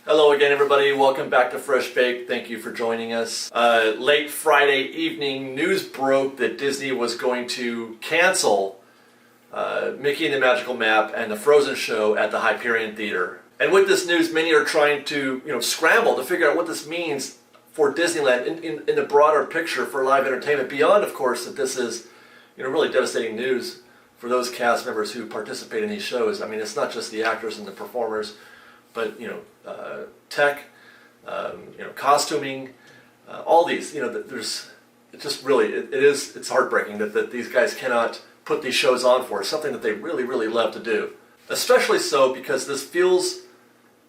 Hello again, everybody. Welcome back to FreshBaked. Thank you for joining us. Late Friday evening, news broke that Disney was going to cancel Mickey and the Magical Map and the Frozen show at the Hyperion Theater. And with this news, many are trying to scramble to figure out what this means for Disneyland in the broader picture for live entertainment. Beyond, of course, that this is really devastating news for those cast members who participate in these shows. I mean, it's not just the actors and the performers, but tech, costuming, all these. There's it's heartbreaking that these guys cannot put these shows on for something that they really, really love to do. Especially so because this feels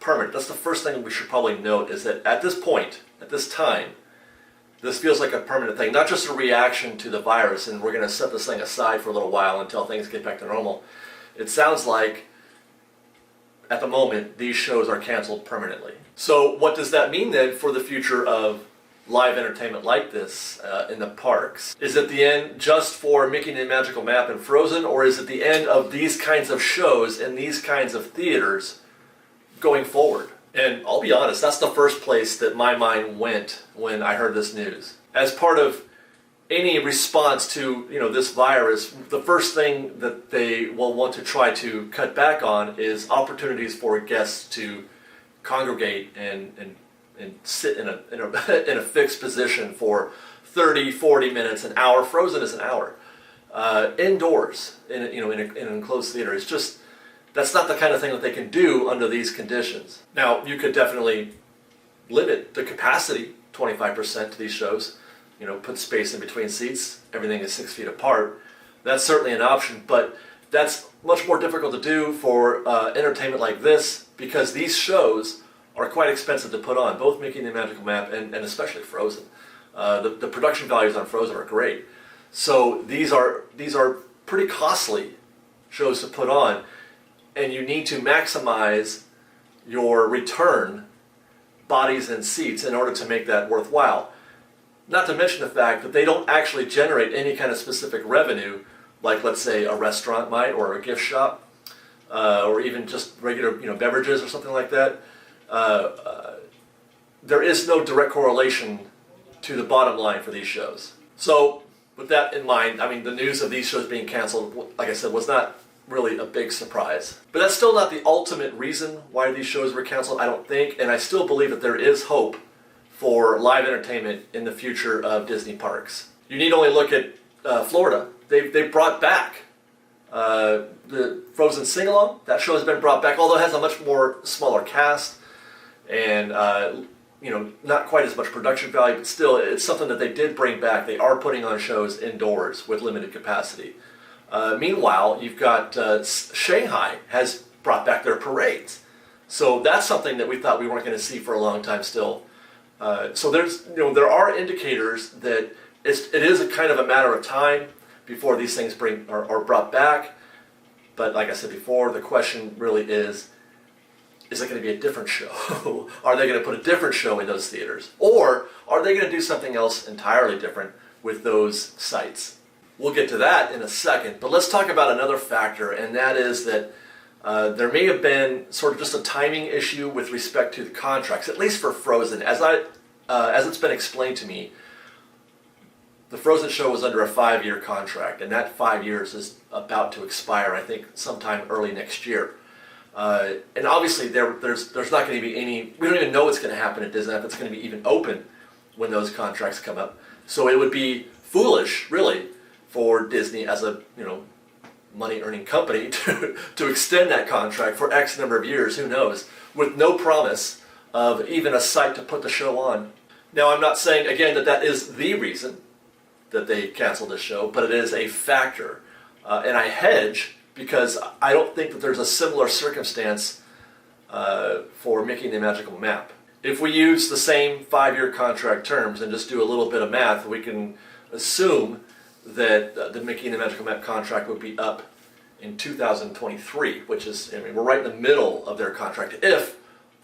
permanent. That's the first thing we should probably note, is that at this point, at this time, this feels like a permanent thing, not just a reaction to the virus and we're going to set this thing aside for a little while until things get back to normal. It sounds like at the moment these shows are canceled permanently. So what does that mean then for the future of live entertainment like this in the parks? Is it the end just for Mickey and the Magical Map and Frozen, or is it the end of these kinds of shows in these kinds of theaters going forward? And I'll be honest, that's the first place that my mind went when I heard this news. As part of any response to this virus, the first thing that they will want to try to cut back on is opportunities for guests to congregate and sit in a fixed position for 30, 40 minutes, an hour. Frozen is an hour. Indoors in an enclosed theater. It's just, that's not the kind of thing that they can do under these conditions. Now, you could definitely limit the capacity 25% to these shows. Put space in between seats. Everything is 6 feet apart. That's certainly an option, but that's much more difficult to do for entertainment like this, because these shows are quite expensive to put on, both Mickey and the Magical Map and especially Frozen. The production values on Frozen are great. So these are pretty costly shows to put on, and you need to maximize your return bodies and seats in order to make that worthwhile. Not to mention the fact that they don't actually generate any kind of specific revenue, like let's say a restaurant might, or a gift shop, or even just regular beverages or something like that. There is no direct correlation to the bottom line for these shows. So with that in mind, the news of these shows being canceled, like I said, was not really a big surprise. But that's still not the ultimate reason why these shows were canceled, I don't think, and I still believe that there is hope for live entertainment in the future of Disney parks. You need only look at Florida. They brought back the Frozen Sing-Along. That show has been brought back, although it has a much more smaller cast and not quite as much production value, but still it's something that they did bring back. They are putting on shows indoors with limited capacity. Meanwhile, you've got Shanghai has brought back their parades. So that's something that we thought we weren't going to see for a long time still. So there are indicators that it is a kind of a matter of time before these things are brought back. But like I said before, the question really is it going to be a different show? Are they going to put a different show in those theaters? Or are they going to do something else entirely different with those sites? We'll get to that in a second, but let's talk about another factor, and that is that there may have been sort of just a timing issue with respect to the contracts, at least for Frozen. As it's been explained to me, the Frozen show was under a 5-year contract, and that 5 years is about to expire, I think, sometime early next year. And obviously, there's not going to be any. We don't even know what's going to happen at Disney, if it's going to be even open when those contracts come up. So it would be foolish, really, for Disney as a money-earning company to extend that contract for X number of years, who knows, with no promise of even a site to put the show on. Now, I'm not saying, again, that is the reason that they canceled this show, but it is a factor. And I hedge because I don't think that there's a similar circumstance for Mickey and the Magical Map. If we use the same 5-year contract terms and just do a little bit of math, we can assume that the Mickey and the Magical Map contract would be up in 2023, which is, we're right in the middle of their contract, if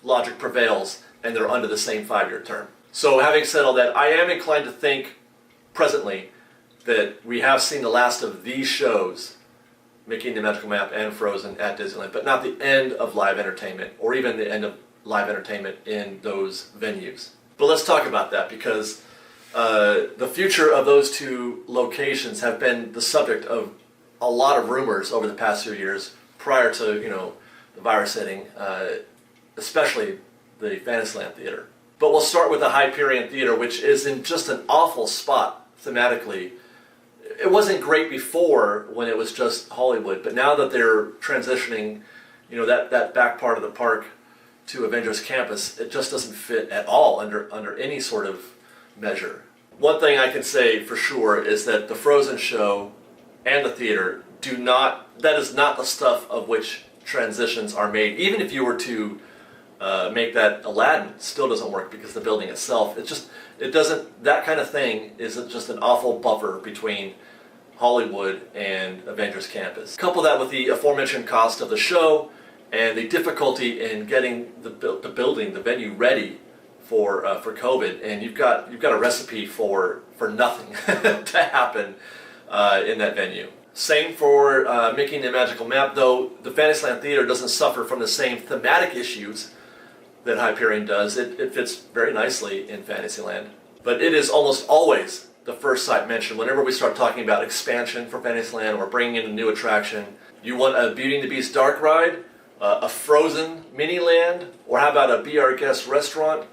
logic prevails and they're under the same 5-year term. So having said all that, I am inclined to think presently that we have seen the last of these shows, Mickey and the Magical Map and Frozen, at Disneyland, but not the end of live entertainment or even the end of live entertainment in those venues. But let's talk about that, because the future of those two locations have been the subject of a lot of rumors over the past few years prior to, the virus hitting, especially the Fantasyland Theater. But we'll start with the Hyperion Theater, which is in just an awful spot thematically. It wasn't great before when it was just Hollywood, but now that they're transitioning, that back part of the park to Avengers Campus, it just doesn't fit at all under any sort of measure. One thing I can say for sure is that the Frozen show and the theater that is not the stuff of which transitions are made. Even if you were to make that Aladdin, it still doesn't work, because the building itself, that kind of thing is just an awful buffer between Hollywood and Avengers Campus. Couple that with the aforementioned cost of the show and the difficulty in getting the building, the venue, ready for COVID, and you've got a recipe for nothing to happen in that venue. Same for Mickey and the Magical Map, though the Fantasyland Theater doesn't suffer from the same thematic issues that Hyperion does. It fits very nicely in Fantasyland. But it is almost always the first site mentioned whenever we start talking about expansion for Fantasyland or bringing in a new attraction. You want a Beauty and the Beast dark ride, a Frozen mini land, or how about a Be Our Guest restaurant?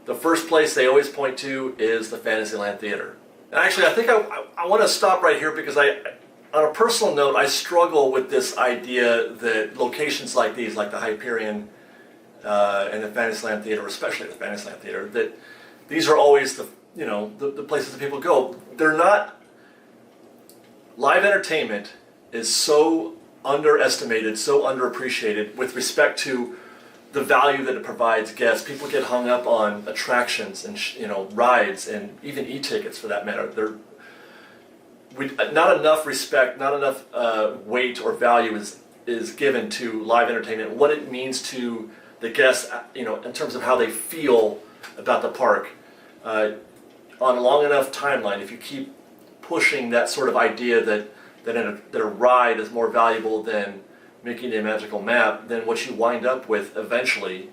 The first place they always point to is the Fantasyland Theater. And actually, I think I want to stop right here, because on a personal note, I struggle with this idea that locations like these, like the Hyperion and the Fantasyland Theater, especially the Fantasyland Theater, that these are always the places that people go. They're not. Live entertainment is so underestimated, so underappreciated with respect to the value that it provides guests. People get hung up on attractions and rides and even e-tickets for that matter. Not enough respect, not enough weight or value is given to live entertainment, what it means to the guests, in terms of how they feel about the park. On a long enough timeline, if you keep pushing that sort of idea that a ride is more valuable than Mickey and the Magical Map, then what you wind up with eventually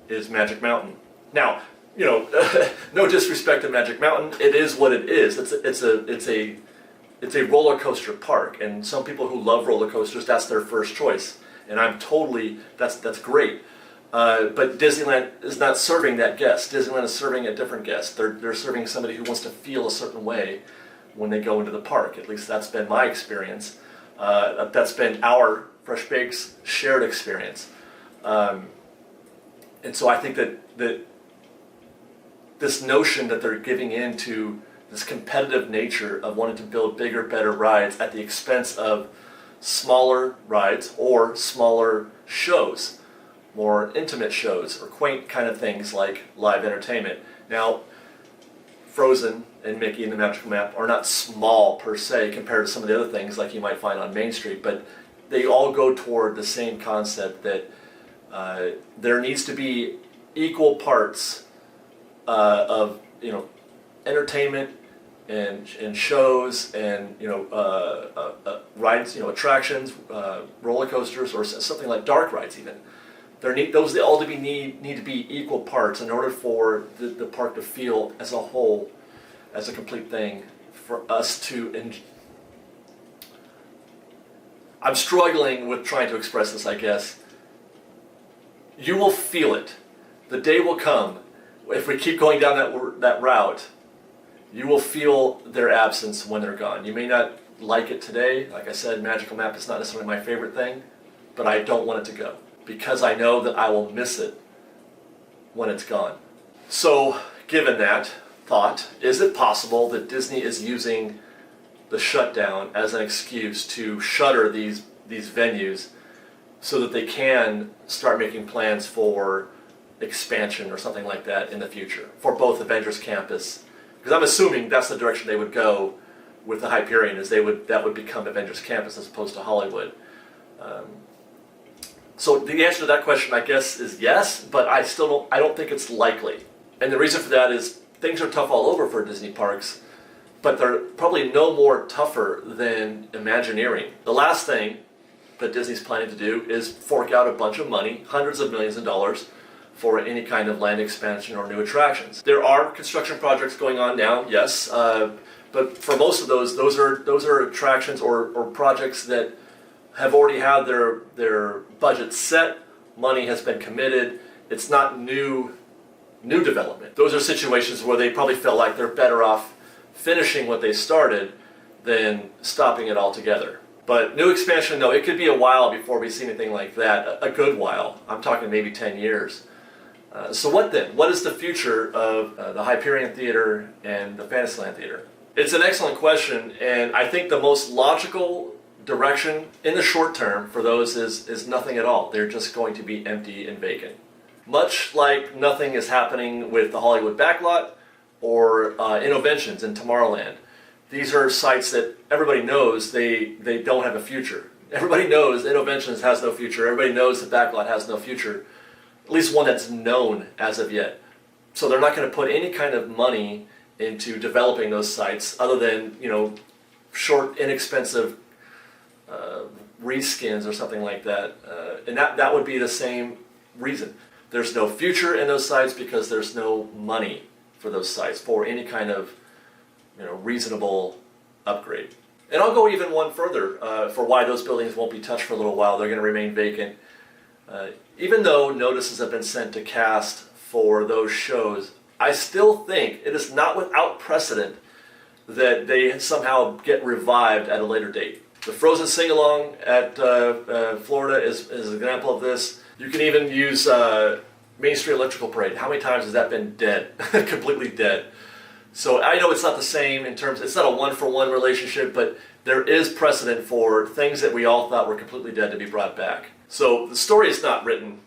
is Magic Mountain. Now, no disrespect to Magic Mountain, it is what it is. It's a roller coaster park, and some people who love roller coasters, that's their first choice, and that's great. But Disneyland is not serving that guest. Disneyland is serving a different guest. They're serving somebody who wants to feel a certain way when they go into the park. At least that's been my experience. That's been our FreshBaked's shared experience. And so I think that this notion that they're giving in to this competitive nature of wanting to build bigger, better rides at the expense of smaller rides or smaller shows, more intimate shows or quaint kind of things like live entertainment. Now, Frozen and Mickey and the Magical Map are not small per se compared to some of the other things like you might find on Main Street, but they all go toward the same concept that there needs to be equal parts of entertainment and shows and rides, attractions, roller coasters, or something like dark rides even. Those all need to be equal parts in order for the park to feel as a whole, as a complete thing, for us to. I'm struggling with trying to express this, I guess. You will feel it. The day will come, if we keep going down that route, you will feel their absence when they're gone. You may not like it today. Like I said, Magical Map is not necessarily my favorite thing, but I don't want it to go, because I know that I will miss it when it's gone. So, given that thought, is it possible that Disney is using the shutdown as an excuse to shutter these venues so that they can start making plans for expansion or something like that in the future for both Avengers Campus? Because I'm assuming that's the direction they would go with the Hyperion, is that would become Avengers Campus as opposed to Hollywood. So the answer to that question, I guess, is yes, but I don't think it's likely. And the reason for that is things are tough all over for Disney parks, but they're probably no more tougher than Imagineering. The last thing that Disney's planning to do is fork out a bunch of money, hundreds of millions of dollars, for any kind of land expansion or new attractions. There are construction projects going on now, yes, but for most of those are attractions or projects that have already had their budget set, money has been committed. It's not new development. Those are situations where they probably felt like they're better off finishing what they started than stopping it altogether. But new expansion, no, it could be a while before we see anything like that, a good while. I'm talking maybe 10 years. So what then? What is the future of the Hyperion Theater and the Fantasyland Theater? It's an excellent question, and I think the most logical direction in the short term for those is nothing at all. They're just going to be empty and vacant. Much like nothing is happening with the Hollywood Backlot or Innoventions in Tomorrowland. These are sites that everybody knows they don't have a future. Everybody knows Innoventions has no future. Everybody knows the Backlot has no future. At least one that's known as of yet. So they're not going to put any kind of money into developing those sites other than, short, inexpensive reskins or something like that. And that would be the same reason. There's no future in those sites because there's no money for those sites for any kind of reasonable upgrade. And I'll go even one further for why those buildings won't be touched for a little while. They're going to remain vacant. Even though notices have been sent to cast for those shows, I still think it is not without precedent that they somehow get revived at a later date. The Frozen Sing-Along at Florida is an example of this. You can even use Main Street Electrical Parade. How many times has that been dead? Completely dead. So I know it's not the same in terms, it's not a one-for-one relationship, but there is precedent for things that we all thought were completely dead to be brought back. So the story is not written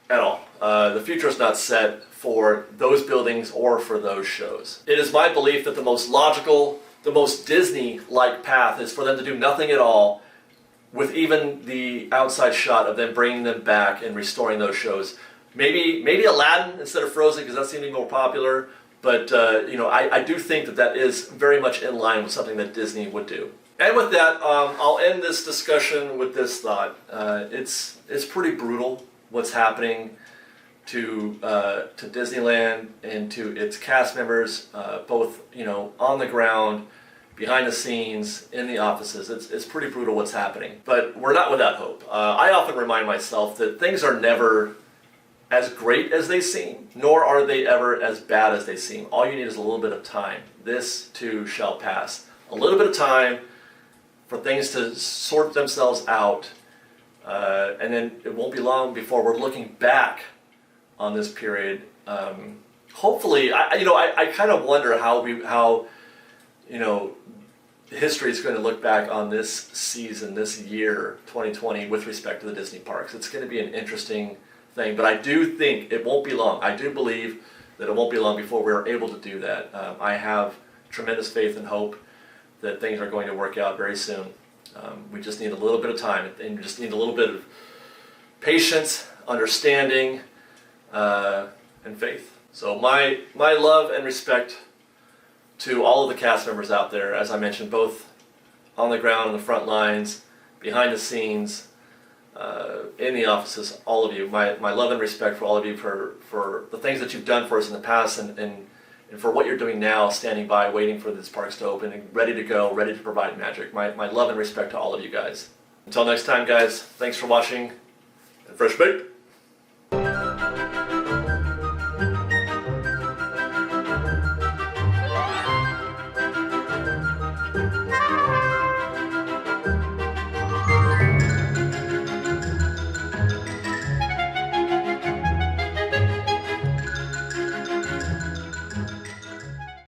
at all. The future is not set for those buildings or for those shows. It is my belief that the most logical, the most Disney-like path is for them to do nothing at all with even the outside shot of them bringing them back and restoring those shows. Maybe Aladdin instead of Frozen because that seemed to be more popular, but I do think that is very much in line with something that Disney would do. And with that, I'll end this discussion with this thought. It's pretty brutal what's happening to Disneyland and to its cast members, both on the ground, behind the scenes, in the offices. It's pretty brutal what's happening. But we're not without hope. I often remind myself that things are never as great as they seem, nor are they ever as bad as they seem. All you need is a little bit of time. This too shall pass. A little bit of time for things to sort themselves out, and then it won't be long before we're looking back on this period. Hopefully, I kind of wonder how history is going to look back on this season, this year, 2020, with respect to the Disney parks. It's going to be an interesting thing, but I do think it won't be long. I do believe that it won't be long before we're able to do that. I have tremendous faith and hope that things are going to work out very soon. We just need a little bit of time, and we just need a little bit of patience, understanding, and faith. So my love and respect to all of the cast members out there, as I mentioned, both on the ground, on the front lines, behind the scenes, in the offices, all of you. My love and respect for all of you for the things that you've done for us in the past and for what you're doing now, standing by, waiting for these parks to open, and ready to go, ready to provide magic. My love and respect to all of you guys. Until next time, guys, thanks for watching, and FreshBaked.